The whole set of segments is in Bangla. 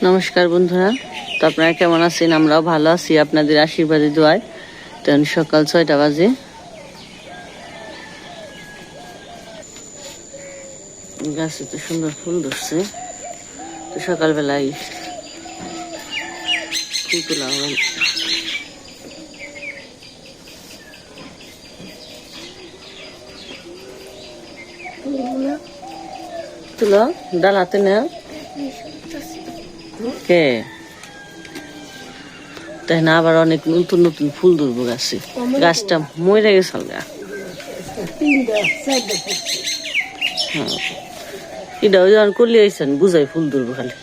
নমস্কার বন্ধুরা, তো আপনারা কেমন আছেন? আমরাও ভালো আছি আপনাদের আশীর্বাদে দোয়ায়। তখন সকাল 6টা বাজে। গাছে তো সুন্দর ফুল ধরছে, তো সকালবেলায় ফুল তোলা হল। তুলো ডালাতে না কে তাই না, আবার অনেক নতুন নতুন ফুল ধরবো গাছে। গাছটা মরে গেছে গা। হ্যাঁ, এটাও যখন করলে আইসেন বুঝাই ফুল ধরবো খালি।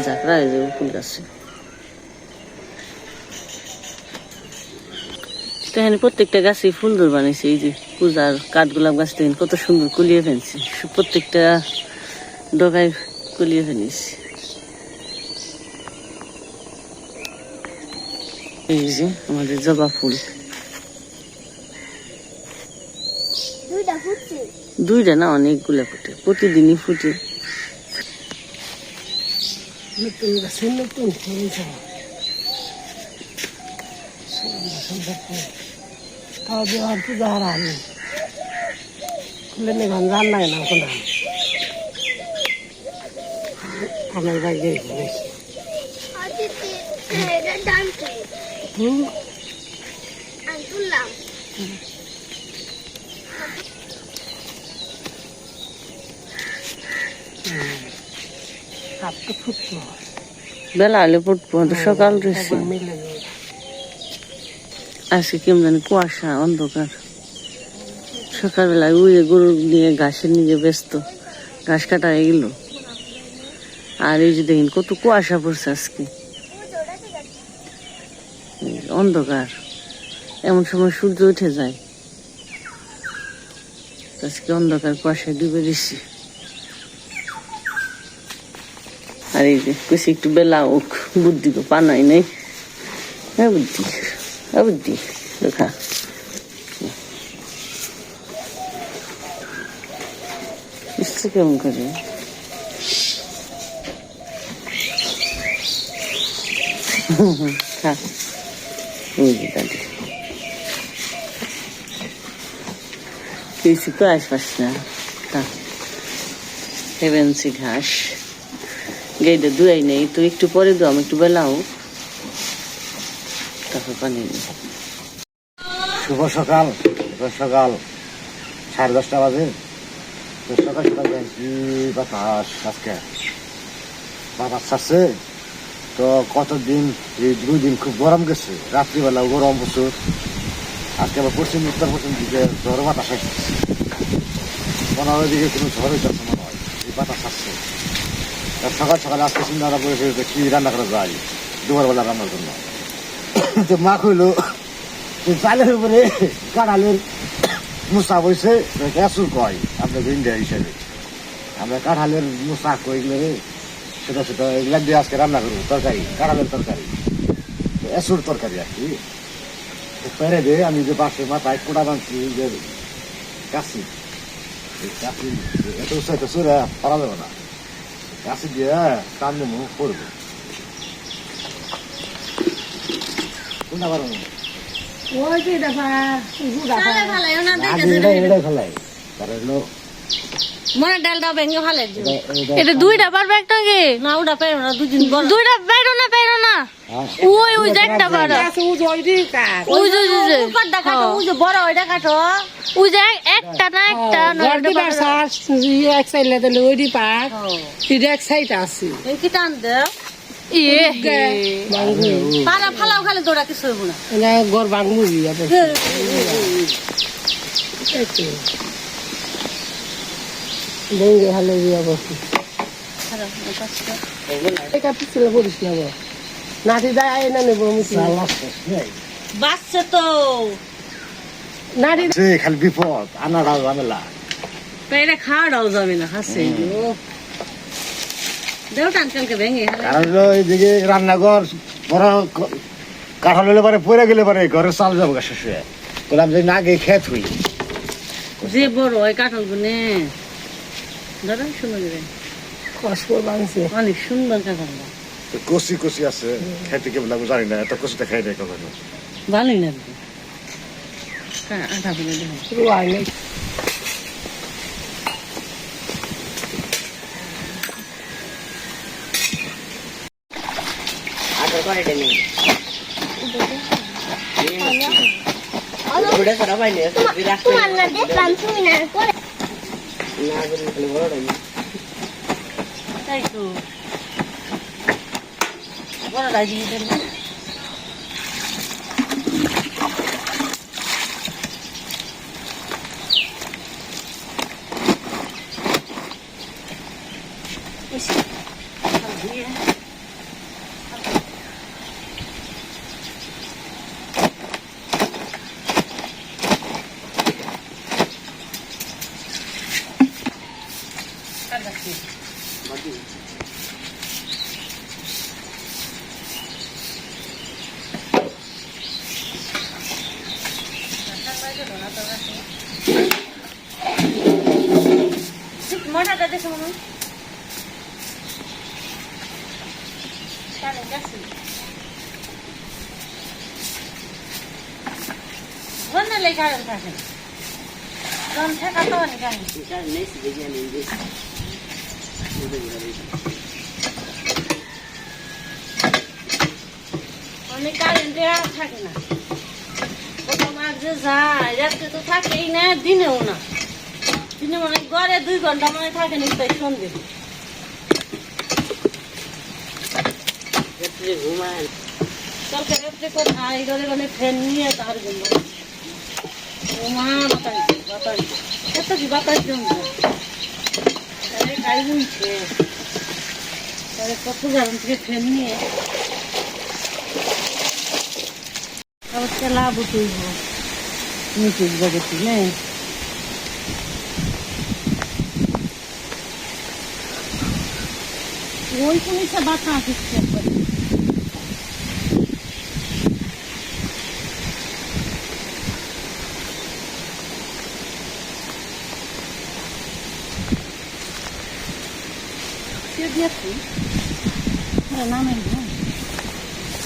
ঝাঁকড়া হয়ে যাবে ফুল গাছে। এখানে প্রত্যেকটা গাছে ফুল ধর বানিয়েছে। এই যে পূজার কাঠগোলাপ গাছ দেখেন কত সুন্দর কুলিয়ে ফেলছে, প্রত্যেকটা ডগায় কুলিয়ে ফেলেছি। এই যে আমাদের জবা ফুল দুইটা না, অনেকগুলো ফুটে, প্রতিদিনই ফুটে। নতুন গাছে নতুন ফুল তাও দেওয়ার পূজা হারানি খুলে নেবেন রান্নায় না কোনো আমার বাইরে ফুটবো বেলা হলে ফুটবো, সকাল রয়েছে। আজকে কেমন জানি কুয়াশা, অন্ধকার। সকালবেলায় ওই গরু নিয়ে ঘাসের নিয়ে ব্যস্ত, ঘাস কাটা হয়ে গেল। আর এই যে দেখেন কত কুয়াশা পড়ছে আজকে, অন্ধকার। এমন সময় সূর্য উঠে যায়, আজকে অন্ধকার কুয়াশায় ডুবে গেছি। আর এই যে বেশি একটু বেলা হোক, বুদ্ধি তো পানাই নেই। হ্যাঁ বুদ্ধি, হ্যাঁ বুদ্ধি দেখা কেমন করে কিছু তো আসবাস না। হেভেন্সি ঘাস গেইটা দুয়াই নেই, তো একটু পরে দাম, একটু বেলাও তারপর পানি নেই। শুভ সকাল, সকাল 10:30 বাজে। তো সকাল সকাল কি বাতাস, আজকে বাতাস ছাড়ছে। তো কতদিন, এই 2 দিন খুব গরম গেছে, রাত্রিবেলাও গরম প্রচুর। আজকে আবার পশ্চিম উত্তর পশ্চিম দিকে ঝড় বাতাস আসছে, মনে হয় দিকে কোনো ঝড় হইতেছে মনে হয়, এই বাতাস ছাড়ছে। সকাল সকালে আজকে চিন্তা করেছে কি রান্না করা যায় দুপুরবেলা রান্নার জন্য। তো মা কইল চালের উপরে কাঁঠালের মুসা বইছে, এসুর কয় আপনাদের ইন্ডিয়া হিসেবে। আমরা কাঁঠালের মুসা কইলে সেটা সেটা এগুলা দিয়ে আজকে রান্না করবো তরকারি, কাঁঠালের তরকারি, এসুর তরকারি আর কি। পেরে দিয়ে আমি যে পাশে মাথায় কোটা বানছি যে কাশি, কাশি এত উৎসাহিত সুরে পারা যাবে না, কাশি দিয়ে টান নেবো করবো। কোনটা পারবো মনে ডালটা ভেঙে ফেলে এটা দুইটা পারবে একটা গে না, ওটা পারো না, দুইটা পারো না, পারো না। ওই ওই যে একটা পারো, ওই যে কাটটা কাটো, ওই যে বড় ওইটা কাটো, ওই যে একটা না একটা এক সাইড দিলে ওইটি পাক এক সাইড আছে কি টান দে। পালা ফালাও খালি তোরা কিছু হইব না, ঘর ভাঙবো ভেঙে ভালো পিছলে করিস না, নাতি যায় আয় না নেবো বাচ্চা তো নাতি খালি বিপদ, আনাড়া ঝামেলা। এটা খাওয়াটাও যাবে না, খাচ্ছে দেও টানকানকে ভেঙে। কারণ এইদিকে রান্নাঘর বড় কাঁঠাল হলে পরে পড়ে গেলে পরে ঘরে চাল যাবো গা শেষ হয়ে বললাম যে না গিয়ে খেত হই যে বড় হয় কাঁঠাল গুনে দাদা সুন্দর করে কষ্ট বানছে অনেক সুন্দর কাঁঠাল কচি কচি আছে খাইতে কেমন লাগবে জানি না এত কচিটা খাই নাই কখনো ভালোই লাগবে আঠা ফেলে দেবো শুরু হয় নাই তাই তো বড় রাজি মোটাটা দেখে মনে বন্ধ লেখা থাকে জন থাকা তো অনেক অনেক কারেন্ট থাকে না তোমার যে যায় রাত্রে তো থাকেই না দিনেও না দিনে মানে ঘরে 2 ঘন্টা মানে থাকে না তাই সন্ধে ঘুমায় কালকে রাত্রে কোথায় ঘরে মানে ফ্যান নিয়ে তার জন্য মা বাতাস এত কি বাতাস জমছে গাড়ি বুঝছে তাহলে কত গরম থেকে ফ্যান নিয়ে আবার লাভ তুইব নিচে জগতি নেই ওই পুলিশে বাতা আসছে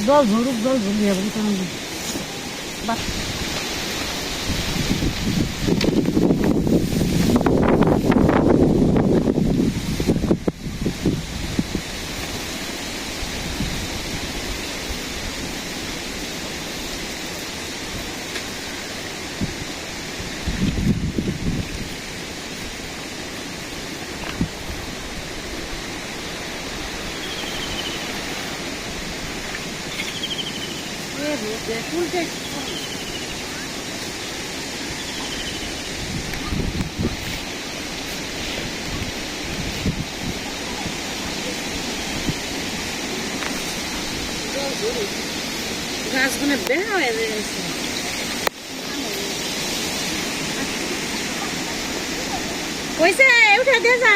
জল ঝরুক জল ঝুলিয়ে গাছগুলো বেড়া হয়ে গেছে কইছে উঠে দিয়ে যা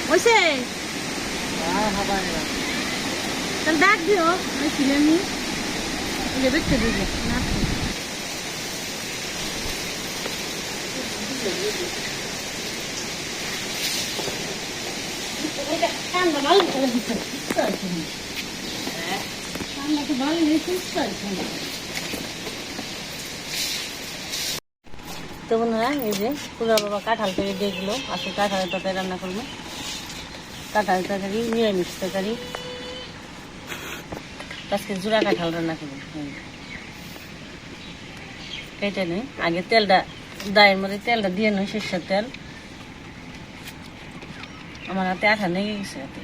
কইছে তাহলে ডাক দিও আমি ছিলেন নি দেখতে দিবে না ঠান্ডা ভালো করে দিতে ভালো নেই তো বন্ধুরা এই যে পুরা বাবা কাঁঠাল করে দিয়ে দিল আজকে কাঁঠালের তরকারি রান্না করবো কাঁঠালের তরকারি নিরামিষ তরকারি আজকে জোড়া কাঁঠাল রান্না করবো কেটে নেই আগে তেলটা দায়ের মধ্যে তেলটা দিয়ে নই সর্ষের তেল আমার হাতে আঠা লেগে গেছে হাতে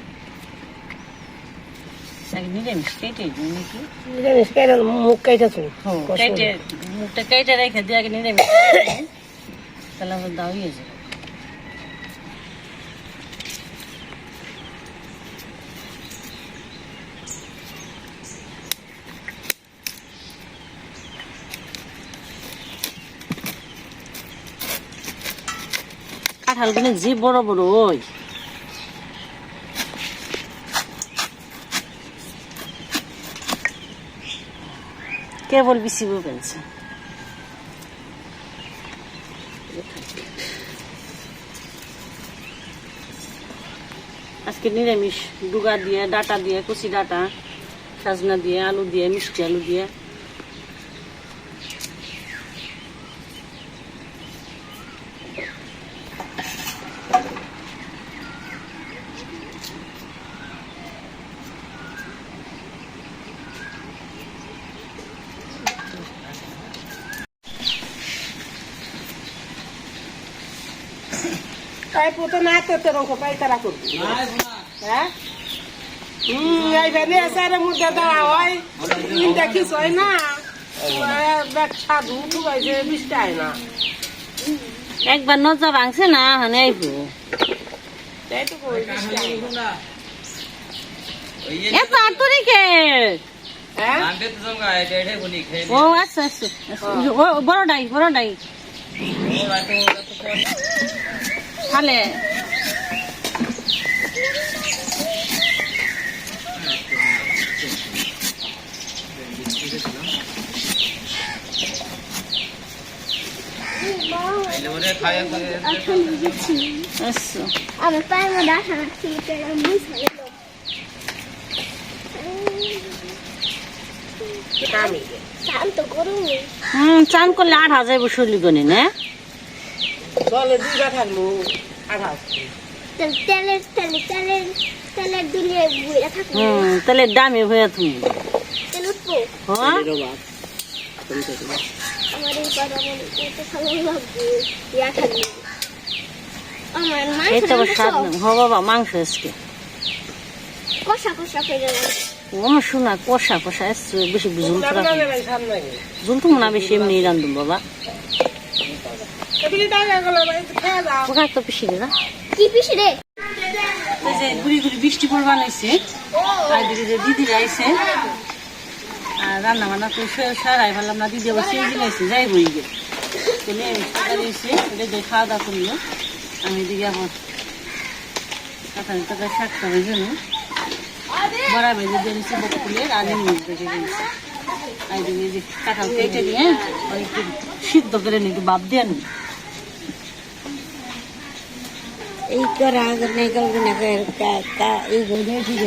নিরামিষ কেটে দিই নাকি নিরামিষ কেটে মুখ কেটেছো কেটে মুখটা কেটে রেখে দিয়ে আগে নিরামিষ তাহলে আমার দাও ইয়ে যাবে কাঁঠালগুলো যে বড় বড় ওই কেবল বিছিব ফেলছে। আজকে নিরামিষ, ডুগা দিয়ে, ডাটা দিয়ে, কুচি ডাটা, সাজনা দিয়ে, আলু দিয়ে, মিষ্টি আলু দিয়ে। পাইপো তো না তো তোর অঙ্ক পাই তারা করবি হ্যাঁ এইভাবে এসারে মধ্যে দেওয়া হয় দেখিস হয় না ব্যাগ সাধু ঢুকাইছে বৃষ্টি না একবার নজর ভাঙছে না মানে আইব তাই তো কই বৃষ্টি আয় না। এত আতুরি কে? হ্যাঁ ও আচ্ছা আচ্ছা ও বড়টাই বড়টাই তাহলে আচ্ছা আমার পায়ের মধ্যে আসা ছিল বুঝে শান্ত করুন চান করলে 8,000 বসলি গনি না চলে দুই গাঠার মুখ আঠাশ তেলের তেলের তেলের তেলের দুনিয়ায় বইরা থাকবে তাহলে দামি হয়ে তুমি তেল উঠবো হ্যাঁ আমার এই কথা মনে করতে ভালো লাগবে ইয়া থাকবে আমার এই তো মাংস স্বাদ হ বাবা মাংস আজকে কষা কষা করে ও আমার শোনা কষা কষা এসছে বেশি ঝুল সামনে ঝুল তো মনে বেশি এমনি রান্ধুম বাবা এগুলি টাকা গেল খেয়ে যাও ওখানে তো পিসি না কি পিস রে এই যে গুড়ি গুড়ি বৃষ্টি পড়বা নাইছে আর দিদি যে দিদি আইছে আর রান্না বান্না তো সারাই ভাবলাম না দিদি আবার সেই দিলাইছে যাই বই গে চলে এসে এটা দিয়ে খাওয়া দাওয়া করলো আমি এদিকে এখন কাঁঠালি টাকা শাক খাবার জন্য বড়া ভেজে দিয়ে নিচ্ছি বকুলের আর নিয়ে ভেজে দিয়েছি আর এদিকে যে কাঁঠাল কেটে দিয়ে একটু সিদ্ধ করে নি একটু বাপ দিয়ে নি এই করা নেই এই গড়ে ঠিক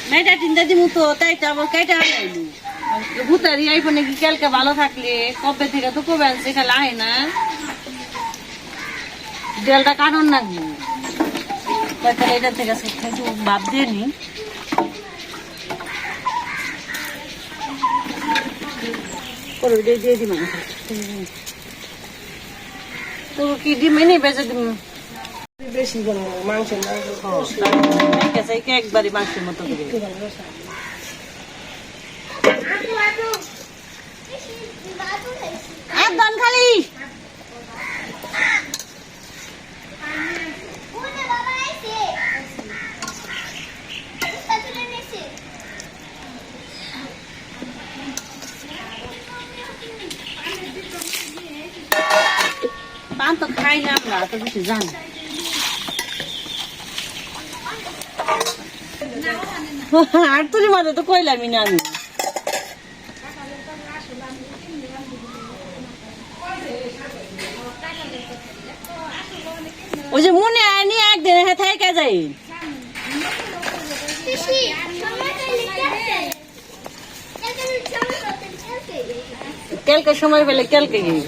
মেয়েটা চিন্তা দিমু তো তাই তো আবার কেটে আনাইলু ভূতারি আইফোন কি কালকে ভালো থাকলে কবে থেকে তো কবে আনছে খালি আয় না দেলটা কাটন নাকবো তাহলে এটা থেকে একটু ভাব দিয়ে নি দিয়ে দিম তো কি ডিম এনে বেজে দিম বেশি করে মাংস একবারই মাংসের মতো করে একদম খালি পান তো খাই না আমরা তো কিছু জানি আর তুলি মাঝে তো কইলামই না আমি ওই যে মনে আয়নি একদিন থেকে যাই কালকে সময় পেলে কালকে গিয়ে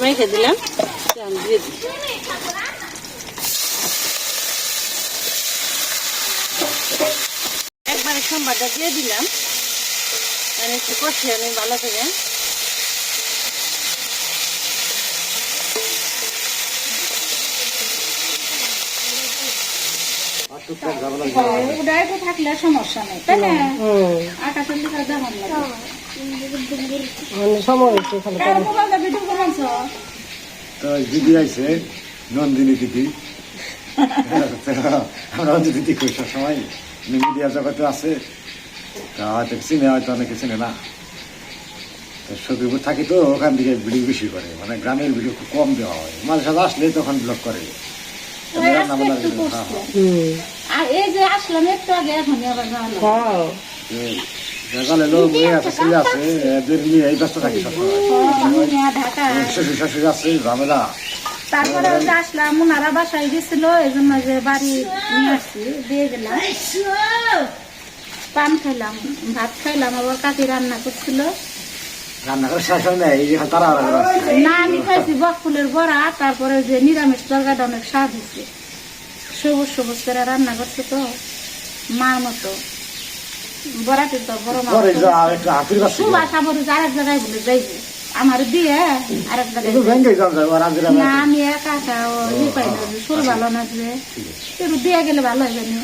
মেখে দিলাম দিয়ে দিই একবারে সোমবারটা দিয়ে দিলাম আমি একটু কষিয়ে আমি ভালো করে টুকটাক ঝামেলা থাকলে সমস্যা নেই তাই না আটা চল্লি করে দেওয়ার লাগে সময় হয়েছে খালি তো দিদি আছে নন্দিনী দিদি আমরা দিদি দেখি সবসময় মিডিয়া জগতে আছে তা হয়তো চিনে হয়তো অনেকে চিনে না সখীপুর থাকি তো ওখান থেকে ভিডিও বেশি করে মানে গ্রামের ভিডিও খুব কম দেওয়া হয় মাঝে সাথে আসলে তখন ব্লগ করে আর এই যে আসলাম একটু আগে এখন আবার দেখালে লোক মেয়ে আছে ছেলে আছে এদের নিয়ে এই ব্যস্ত থাকি সবসময় শ্বশুর শাশুড়ি আছে ঝামেলা তারপরে ওই যে আসলাম ওনারা বাসায় গেছিল এই জন্য যে বাড়ি নিয়ে আসছি দিয়ে গেলাম পান খাইলাম ভাত খাইলাম আবার কাকি রান্না করছিল রান্না করে শেষ হয় না এই যে তারা না আমি খাইছি বকফুলের বড়া তারপরে যে নিরামিষ তরকারিটা অনেক স্বাদ হয়েছে সবুজ সবুজ করে রান্না করছে তো মার মতো বড়াটি তো বড় মা সুবাস আবার আরেক জায়গায় বলে যাইবে আমার দিয়ে আরেক জায়গায় না আমি একা একা ইয়ে পাই না সুর ভালো না যে একটু দিয়ে গেলে ভালো হবে না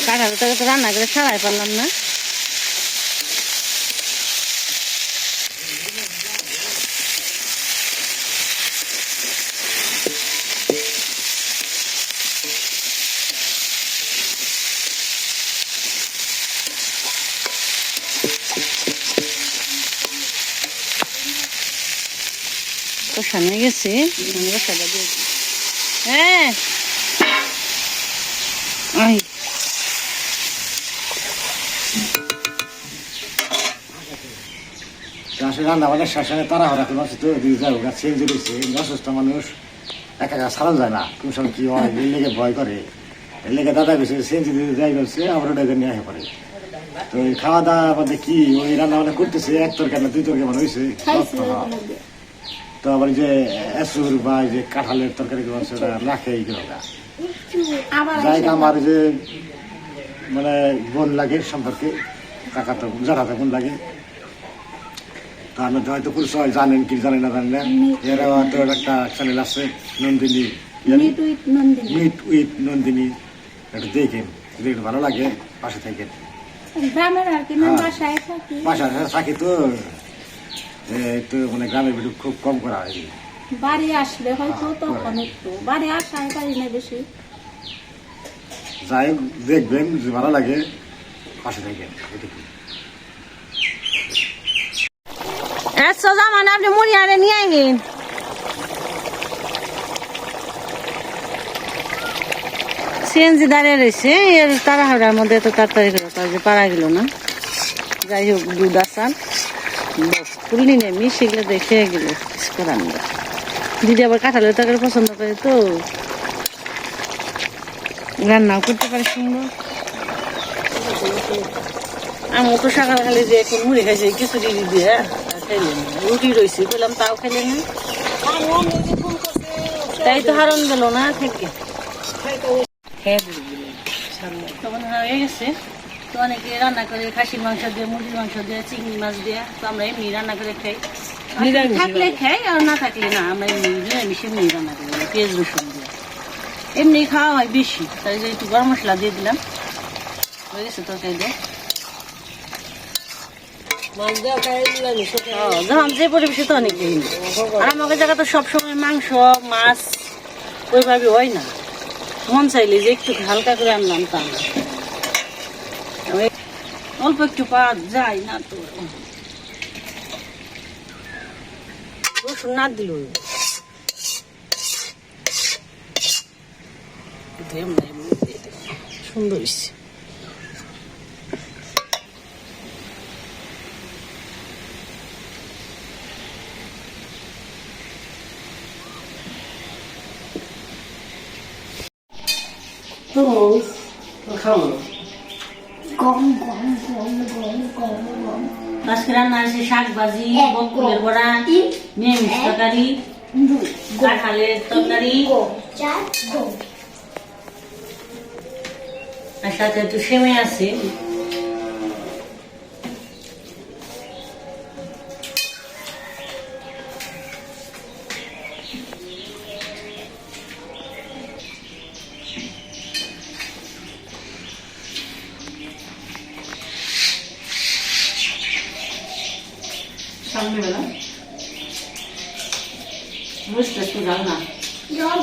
কাঁঠালটাকে তো রান্না করে ছাড়াই পারলাম না কষানো গেছে কষাটা দিয়ে হ্যাঁ রান্না বান্নার শেষে তারা হরা তোমার তো চেঞ্জ রয়েছে অসুস্থ মানুষ একা একা সারা যায় না কোন সময় কি হয় এর লেগে ভয় করে এর লেগে দাদা গেছে চেঞ্জ দিতে যাই বলছে আমরা ওটা নিয়ে আসে পড়ে তো এই খাওয়া দাওয়া মধ্যে কি ওই রান্না বান্না করতেছে এক তরকারি না দুই তরকারি মানে হয়েছে তো আবার যে এসুর বা যে কাঁঠালের তরকারি ওটা রাখে এইগুলো জায়গা আমার যে মানে বোন লাগে সম্পর্কে কাকা তো যারা তো বোন লাগে তার মধ্যে হয়তো পরিচয় জানেন কি জানেন না জানেন না এরা হয়তো একটা চ্যানেল আছে নন্দিনী মিট উইথ নন্দিনী একটু দেখেন যদি একটু ভালো লাগে পাশে থাকেন বাসায় থাকি তো তো মানে গ্রামের ভিডিও খুব কম করা হয় বাড়ি আসলে হয়তো তখন একটু বাড়ি আসায় পারি না বেশি যাই হোক দেখবেন যদি ভালো লাগে পাশে থাকেন এটুকু মানে আপনি মুড়ি আরে নিয়ে আইন সিএনজি দাঁড়িয়ে রয়েছে এর তাড়াহুড়ার মধ্যে তো তাড়াতাড়ি করে তার যে পারা গেল না যাই হোক দুধ আসান ফুলনি নেমি সেগুলো দেখে গেল কিছু করার না দিদি আবার কাঁঠালের তরকারি পছন্দ করে তো রান্নাও করতে পারে সুন্দর আমি তো সকাল খালি যে এখন মুড়ি খাইছি খিচুড়ি দিয়ে খাইলেন রুটি রয়েছে বললাম তাও খেলে না তাই তো হারণ গেল না থেকে তখন হয়ে গেছে তো অনেকে রান্না করে খাসির মাংস দিয়ে মুরগির মাংস দিয়ে চিংড়ি মাছ দিয়ে তো আমরা এমনি রান্না করে খাই থাকলে খাই আর না থাকলে না আমরা এমনি নিরামিষে এমনি রান্না করি পেঁয়াজ রসুন দিয়ে এমনি খাওয়া হয় বেশি তাই যে একটু গরম মশলা দিয়ে দিলাম হয়ে গেছে তরকারি দিয়ে যখন যে পরিবেশে তো অনেক আর আমাকে জায়গা তো সবসময় মাংস মাছ ওইভাবে হয় না মন চাইলে যে একটু হালকা করে আনলাম তা না অল্প একটু পাওয়া যায় না তো রসুন না দিল সুন্দর আজকে রান্না আছে শাক ভাজি বকুলের বড়া নিরামিষ তরকারি কাঁঠালের তরকারি আর সাথে একটু সেমাই আছে জাল নেবে না বুঝতে একটু জাল না জল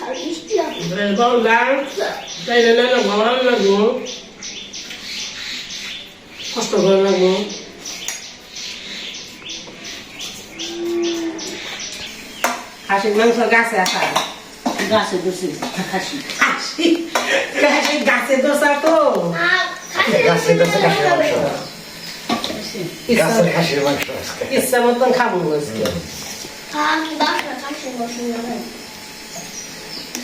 আর বৃষ্টি হবে বললাম তাইলে না ভালো লাগবো কষ্ট করে লাগবো খাসির মাংস গাছে আসা গাছে বসে খাসি খাসি গাছে দোষা তো আর গাছের কাছে খাসির মাংস গাছের খাসির মাংস আজকে ইচ্ছা মতন খাবো আজকে বাসা কাছে বসে যাবে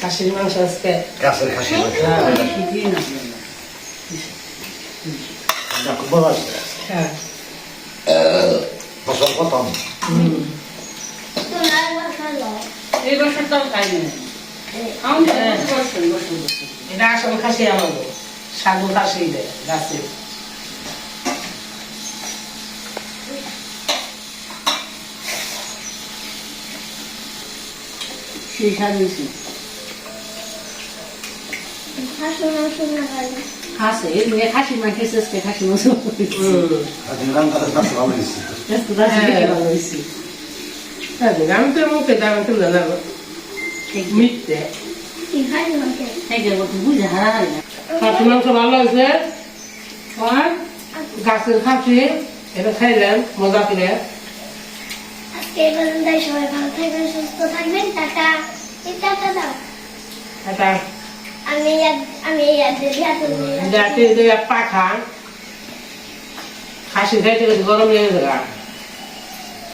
খাসির মাংস আজকে গাছের খাসির মাংস দিয়ে না না, খুব ভালো আছে হ্যাঁ ফসল প্রথম তো একবার খালো এই বছরটাও খাই না আমি বসে বসে বসে এটা আসল খাসি আমাদের সাধু খাসি দেয় গাছে সেই সাজিয়েছি খাসি মাংস না খাইলে খাসে এই মেয়ে খাসি মাংস শেষকে খাসি মাংস আজকে রান তাদের কাছে ভালো হয়েছে একটু রাজি ভালো হয়েছে আমি তো মুখে দাম তুলে না মিথ্যে কি খাসি মাংস থেকে বলতে বুঝে হারাহারি না খাসি মাংস ভালো হয়েছে আর গাছের খাসি এটা খাইলেন মজা করে আজকে পর্যন্তই সবাই ভালো থাকবেন সুস্থ থাকবেন টাটা টাটা দাও এটা আমি জাতি পাখা খাসি খাইতে গরম লেগে যায়